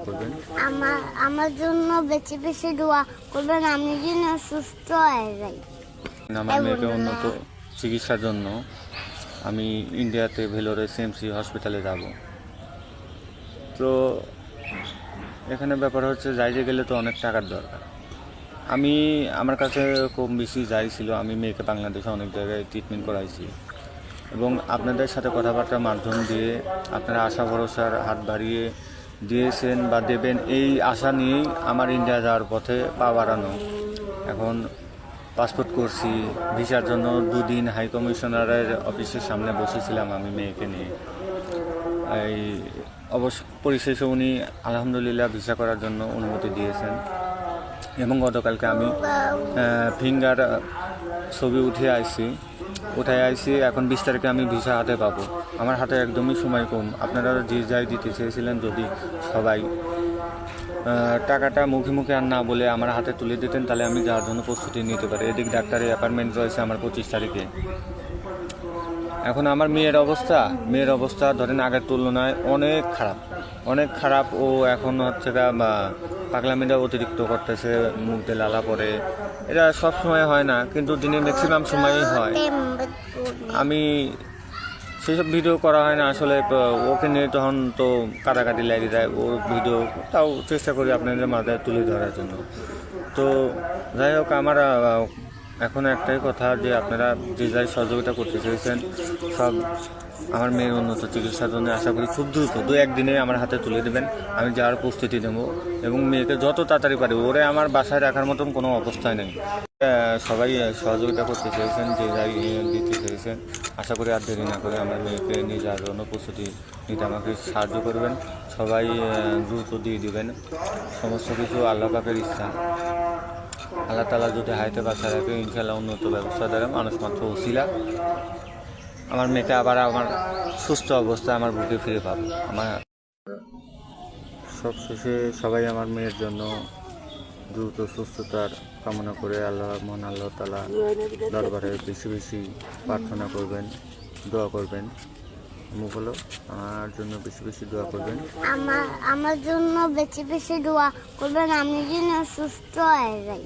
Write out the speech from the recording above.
করবেন। আমার জন্য বেশি বেশি দোয়া করবেন, আমি যেন সুস্থ হয়ে যাই। আমার মেয়েকে উন্নত চিকিৎসার জন্য আমি ইন্ডিয়াতে ভেলোরে সিএমসি হসপিটালে যাব। তো এখানে ব্যাপার হচ্ছে যাইতে গেলে তো অনেক টাকার দরকার। আমার কাছে কম বেশি যাই ছিল, আমি মেয়েকে বাংলাদেশে অনেক জায়গায় ট্রিটমেন্ট করাইছি এবং আপনাদের সাথে কথাবার্তার মাধ্যম দিয়ে আপনারা আশা ভরসার হাত বাড়িয়ে দিয়েছেন বা দেবেন, এই আশা নিয়েই আমার ইন্ডিয়া যাওয়ার পথে পা বাড়ানো। এখন পাসপোর্ট করছি, ভিসার জন্য 2 দিন হাই কমিশনারের অফিসের সামনে বসেছিলাম আমি মেয়েকে নিয়ে। এই অবশ্য পরিশেষে উনি আলহামদুলিল্লাহ ভিসা করার জন্য অনুমতি দিয়েছেন এবং গতকালকে আমি ফিঙ্গার ছবি উঠাই আইছি। এখন 20 তারিখে আমি ভিসা হাতে পাবো। আমার হাতে একদমই সময় কম। আপনারা যে যাই দিতে চেয়েছিলেন যদি সবাই টাকাটা মুখে মুখে আর না বলে আমার হাতে তুলে দিতেন, তাহলে আমি যাওয়ার জন্য প্রস্তুতি নিতে পারি। এদিক ডাক্তারের অ্যাপয়েন্টমেন্ট রয়েছে আমার 25 তারিখে। এখন আমার মেয়ের অবস্থা ধরেন আগের তুলনায় অনেক খারাপ। ও এখন হচ্ছে পাগলামিটা অতিরিক্ত করতেছে, মুখ দিয়ে লালা পড়ে। এটা সব সময় হয় না, কিন্তু দিনের ম্যাক্সিমাম সময়ই হয়। আমি সেসব ভিডিও করা হয় না আসলে, ওকে নিয়ে তখন তো কাটাকাটি লেগে যায়। ওর ভিডিও তাও চেষ্টা করি আপনাদের মাঝে তুলে ধরার জন্য। তো যাই হোক, আমার এখন একটাই কথা যে আপনারা যে যাই সহযোগিতা করতে চেয়েছেন সব আমার মেয়ের উন্নত চিকিৎসার জন্য আশা করি খুব দ্রুত 2-1 দিনে আমার হাতে তুলে দেবেন। আমি যাওয়ার প্রস্তুতি নেব এবং মেয়েকে যত তাড়াতাড়ি পারি, ওরে আমার বাসায় রাখার মতন কোনো অবস্থায় নেই। সবাই সহযোগিতা করতে চেয়েছেন, যে যাই দিতে চেয়েছেন, আশা করি আর দেরি না করে আমার মেয়েকে নিয়ে যাওয়ার জন্য প্রস্তুতি নিতে আমাকে সাহায্য করবেন। সবাই দ্রুত দিয়ে দিবেন। সমস্ত কিছু আল্লাহ পাকের ইচ্ছা। আল্লাহ তাআলা যদি হাইতে বাঁচা রাখে, ইনশাআল্লাহ উন্নত ব্যবস্থা দ্বারা মানুষ মাত্র ওসিলা আমার মেয়েকে আবার আমার সুস্থ অবস্থায় আমার বুকে ফিরে পাবো। আমার সবশেষে সবাই আমার মেয়ের জন্য দ্রুত সুস্থতার কামনা করে মহান আল্লাহ তাআলা দরবারে বেশি বেশি প্রার্থনা করবেন, দোয়া করবেন। হলো আমার জন্য বেশি বেশি দোয়া করবেন। আমার জন্য বেশি বেশি দোয়া করবেন, আমি যেন সুস্থ হয়ে যাই।